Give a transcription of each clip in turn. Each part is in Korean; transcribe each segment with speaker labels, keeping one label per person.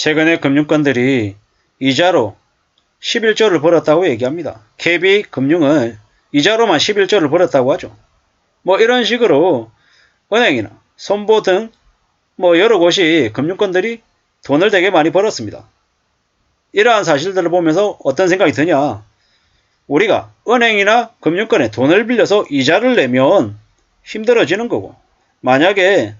Speaker 1: 최근에 금융권들이 이자로 11조를 벌었다고 얘기합니다. KB금융은 이자로만 11조를 벌었다고 하죠. 뭐 이런 식으로 은행이나 손보 등 뭐 여러 곳이 금융권들이 돈을 되게 많이 벌었습니다. 이러한 사실들을 보면서 어떤 생각이 드냐? 우리가 은행이나 금융권에 돈을 빌려서 이자를 내면 힘들어지는 거고, 만약에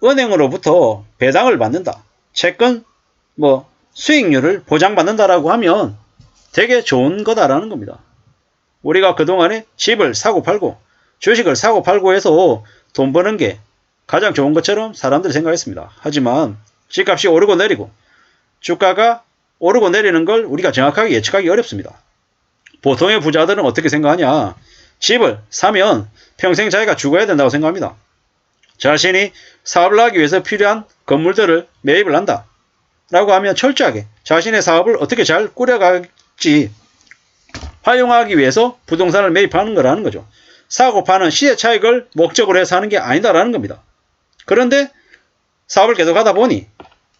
Speaker 1: 은행으로부터 배당을 받는다, 채권 뭐 수익률을 보장받는다라고 하면 되게 좋은 거다라는 겁니다. 우리가 그동안에 집을 사고 팔고 주식을 사고 팔고 해서 돈 버는 게 가장 좋은 것처럼 사람들이 생각했습니다. 하지만 집값이 오르고 내리고 주가가 오르고 내리는 걸 우리가 정확하게 예측하기 어렵습니다. 보통의 부자들은 어떻게 생각하냐? 집을 사면 평생 자기가 죽어야 된다고 생각합니다. 자신이 사업을 하기 위해서 필요한 건물들을 매입을 한다 라고 하면 철저하게 자신의 사업을 어떻게 잘 꾸려갈지 활용하기 위해서 부동산을 매입하는 거라는 거죠. 사고 파는 시세 차익을 목적으로 해서 하는 게 아니다라는 겁니다. 그런데 사업을 계속 하다 보니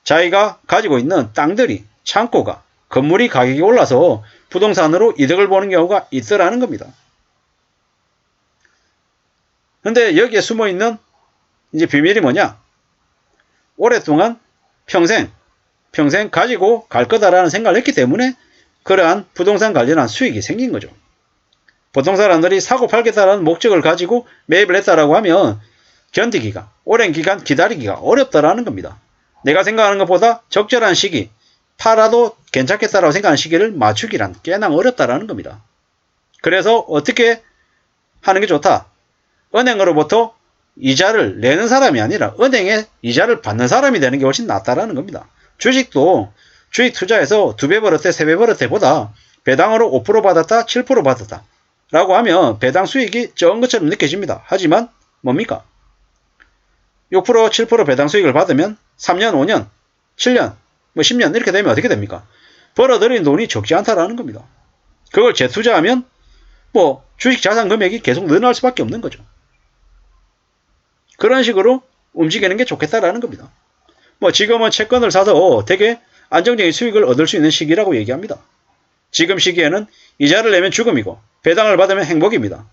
Speaker 1: 자기가 가지고 있는 땅들이, 창고가, 건물이 가격이 올라서 부동산으로 이득을 보는 경우가 있더라는 겁니다. 근데 여기에 숨어있는 이제 비밀이 뭐냐? 오랫동안 평생 가지고 갈 거다라는 생각을 했기 때문에 그러한 부동산 관련한 수익이 생긴 거죠. 보통 사람들이 사고 팔겠다라는 목적을 가지고 매입을 했다라고 하면 견디기가, 오랜 기간 기다리기가 어렵다라는 겁니다. 내가 생각하는 것보다 적절한 시기, 팔아도 괜찮겠다라고 생각하는 시기를 맞추기란 꽤나 어렵다라는 겁니다. 그래서 어떻게 하는 게 좋다? 은행으로부터 이자를 내는 사람이 아니라 은행에 이자를 받는 사람이 되는 게 훨씬 낫다라는 겁니다. 주식도 주식 투자해서 2배 벌었대, 3배 벌었대 보다 배당으로 5% 받았다, 7% 받았다 라고 하면 배당 수익이 적은 것처럼 느껴집니다. 하지만 뭡니까? 6%, 7% 배당 수익을 받으면 3년, 5년, 7년, 뭐 10년 이렇게 되면 어떻게 됩니까? 벌어들인 돈이 적지 않다라는 겁니다. 그걸 재투자하면 뭐 주식 자산 금액이 계속 늘어날 수밖에 없는 거죠. 그런 식으로 움직이는 게 좋겠다라는 겁니다. 뭐 지금은 채권을 사서 되게 안정적인 수익을 얻을 수 있는 시기라고 얘기합니다. 지금 시기에는 이자를 내면 죽음이고 배당을 받으면 행복입니다.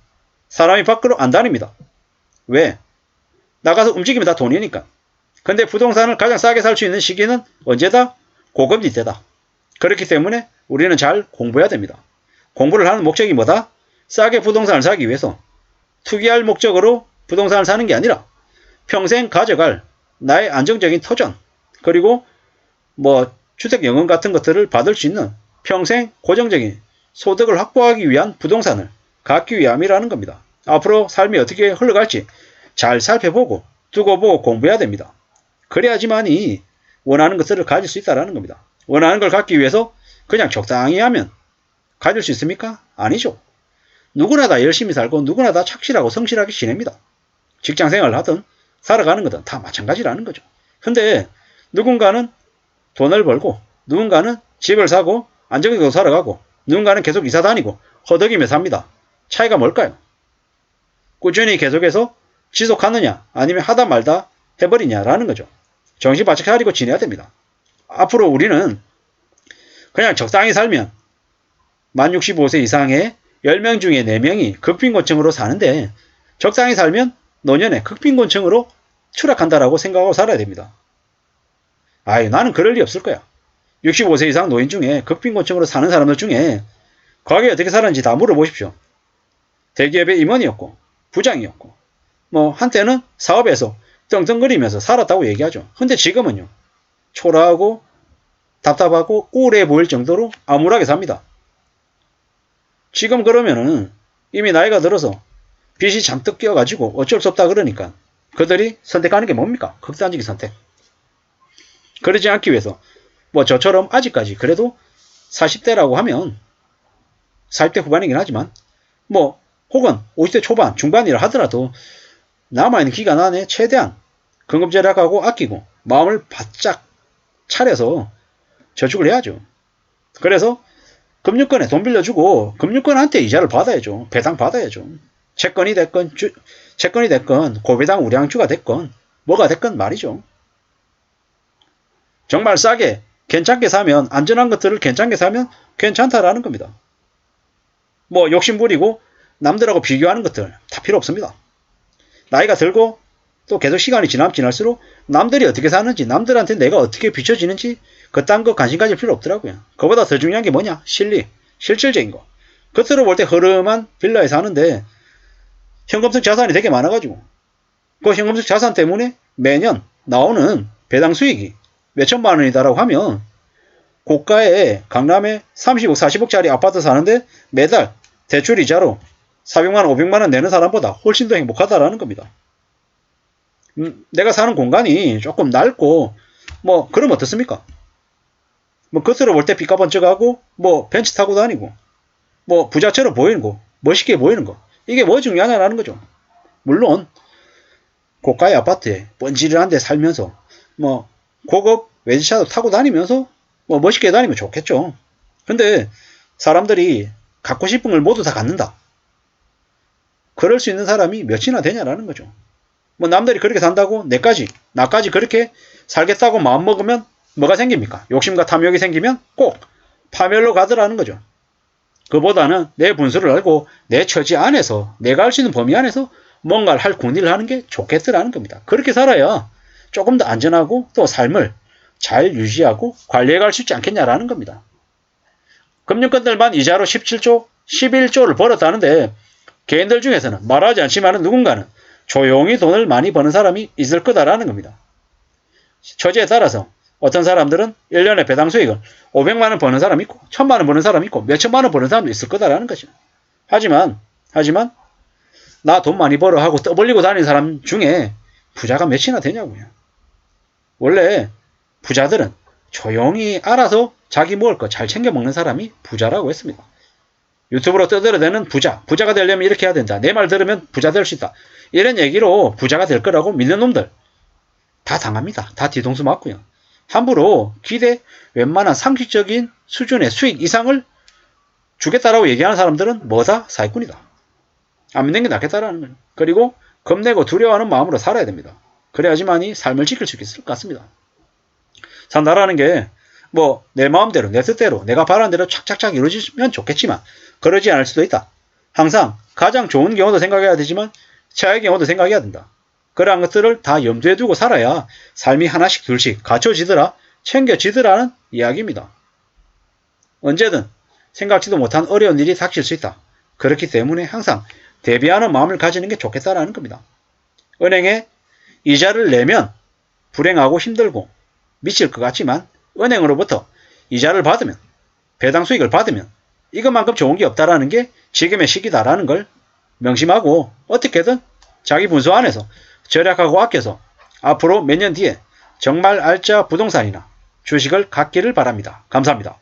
Speaker 1: 사람이 밖으로 안 다닙니다. 왜? 나가서 움직이면 다 돈이니까. 근데 부동산을 가장 싸게 살 수 있는 시기는 언제다? 고금리 때다. 그렇기 때문에 우리는 잘 공부해야 됩니다. 공부를 하는 목적이 뭐다? 싸게 부동산을 사기 위해서 투기할 목적으로 부동산을 사는 게 아니라 평생 가져갈 나의 안정적인 터전, 그리고 뭐 주택연금 같은 것들을 받을 수 있는 평생 고정적인 소득을 확보하기 위한 부동산을 갖기 위함이라는 겁니다. 앞으로 삶이 어떻게 흘러갈지 잘 살펴보고 두고 보고 공부해야 됩니다. 그래야지만이 원하는 것들을 가질 수 있다는 겁니다. 원하는 걸 갖기 위해서 그냥 적당히 하면 가질 수 있습니까? 아니죠. 누구나 다 열심히 살고 누구나 다 착실하고 성실하게 지냅니다. 직장생활을 하든 살아가는 거든 다 마찬가지라는 거죠. 근데 누군가는 돈을 벌고 누군가는 집을 사고 안정적으로 살아가고 누군가는 계속 이사 다니고 허덕이며 삽니다. 차이가 뭘까요? 꾸준히 계속해서 지속하느냐 아니면 하다 말다 해버리냐라는 거죠. 정신 바짝 차리고 지내야 됩니다. 앞으로 우리는 그냥 적당히 살면 만 65세 이상의 10명 중에 4명이 극빈곤층으로 사는데 적당히 살면 노년에 극빈곤층으로 추락한다라고 생각하고 살아야 됩니다. 아유, 나는 그럴 리 없을 거야. 65세 이상 노인 중에 극빈곤층으로 사는 사람들 중에 과거에 어떻게 살았는지 다 물어보십시오. 대기업의 임원이었고 부장이었고 뭐 한때는 사업에서 떵떵거리면서 살았다고 얘기하죠. 근데 지금은요. 초라하고 답답하고 우울해 보일 정도로 암울하게 삽니다. 지금 그러면은 이미 나이가 들어서 빚이 잔뜩 끼어가지고 어쩔 수 없다 그러니까 그들이 선택하는 게 뭡니까? 극단적인 선택. 그러지 않기 위해서 뭐 저처럼 아직까지 그래도 40대라고 하면 40대 후반이긴 하지만 뭐 혹은 50대 초반 중반이라 하더라도 남아있는 기간 안에 최대한 근검절약하고 아끼고 마음을 바짝 차려서 저축을 해야죠. 그래서 금융권에 돈 빌려주고 금융권한테 이자를 받아야죠. 배당 받아야죠. 채권이 됐건 고배당 우량주가 됐건 뭐가 됐건 말이죠. 정말 싸게 괜찮게 사면, 안전한 것들을 괜찮게 사면 괜찮다라는 겁니다. 뭐 욕심 부리고 남들하고 비교하는 것들 다 필요 없습니다. 나이가 들고 또 계속 시간이 지날수록 남들이 어떻게 사는지, 남들한테 내가 어떻게 비춰지는지 그딴 거 관심 가질 필요 없더라고요. 그보다 더 중요한 게 뭐냐? 실질적인 거. 겉으로 볼 때 흐름한 빌라에 사는데 현금성 자산이 되게 많아가지고 그 현금성 자산 때문에 매년 나오는 배당 수익이 몇천만 원이다라고 하면 고가의 강남에 30억, 40억짜리 아파트 사는데 매달 대출 이자로 400만 원, 500만 원 내는 사람보다 훨씬 더 행복하다라는 겁니다. 내가 사는 공간이 조금 넓고 뭐 그럼 어떻습니까? 뭐 겉으로 볼 때 빛가 번쩍하고 뭐 벤츠 타고 다니고 뭐 부자처럼 보이는 거, 멋있게 보이는 거, 이게 뭐 중요하냐라는 거죠. 물론 고가의 아파트에 번지르한 데 살면서 뭐 고급 외제차도 타고 다니면서 뭐 멋있게 다니면 좋겠죠. 근데 사람들이 갖고 싶은 걸 모두 다 갖는다. 그럴 수 있는 사람이 몇이나 되냐라는 거죠. 뭐 남들이 그렇게 산다고 나까지 그렇게 살겠다고 마음먹으면 뭐가 생깁니까? 욕심과 탐욕이 생기면 꼭 파멸로 가더라는 거죠. 그보다는 내 분수를 알고 내 처지 안에서, 내가 할 수 있는 범위 안에서 뭔가를 할 군의를 하는 게 좋겠더라는 겁니다. 그렇게 살아야 조금 더 안전하고 또 삶을 잘 유지하고 관리해갈 수 있지 않겠냐라는 겁니다. 금융권들만 이자로 17조, 11조를 벌었다는데 개인들 중에서는 말하지 않지만 누군가는 조용히 돈을 많이 버는 사람이 있을 거다라는 겁니다. 처지에 따라서 어떤 사람들은 1년에 배당 수익을 500만 원 버는 사람이 있고 1000만 원 버는 사람이 있고 몇천만 원 버는 사람도 있을 거다라는 거죠. 하지만 나 돈 많이 벌어 하고 떠벌리고 다니는 사람 중에 부자가 몇이나 되냐고요. 원래 부자들은 조용히 알아서 자기 먹을 거 잘 챙겨 먹는 사람이 부자라고 했습니다. 유튜브로 떠들어대는 부자가 되려면 이렇게 해야 된다. 내 말 들으면 부자 될 수 있다. 이런 얘기로 부자가 될 거라고 믿는 놈들 다 당합니다. 다 뒤통수 맞고요. 함부로 웬만한 상식적인 수준의 수익 이상을 주겠다라고 얘기하는 사람들은 뭐다? 사기꾼이다. 안 믿는 게 낫겠다라는 거예요. 그리고 겁내고 두려워하는 마음으로 살아야 됩니다. 그래야지만이 삶을 지킬 수 있을 것 같습니다. 산다라는 게 뭐 내 마음대로 내 뜻대로 내가 바라는 대로 착착착 이루어지면 좋겠지만 그러지 않을 수도 있다. 항상 가장 좋은 경우도 생각해야 되지만 최악의 경우도 생각해야 된다. 그러한 것들을 다 염두에 두고 살아야 삶이 하나씩 둘씩 갖춰지더라, 챙겨지더라는 이야기입니다. 언제든 생각지도 못한 어려운 일이 닥칠 수 있다. 그렇기 때문에 항상 대비하는 마음을 가지는 게 좋겠다라는 겁니다. 은행에 이자를 내면 불행하고 힘들고 미칠 것 같지만 은행으로부터 이자를 받으면, 배당 수익을 받으면 이것만큼 좋은 게 없다라는 게 지금의 시기다라는 걸 명심하고 어떻게든 자기 분수 안에서 절약하고 아껴서 앞으로 몇 년 뒤에 정말 알짜 부동산이나 주식을 갖기를 바랍니다. 감사합니다.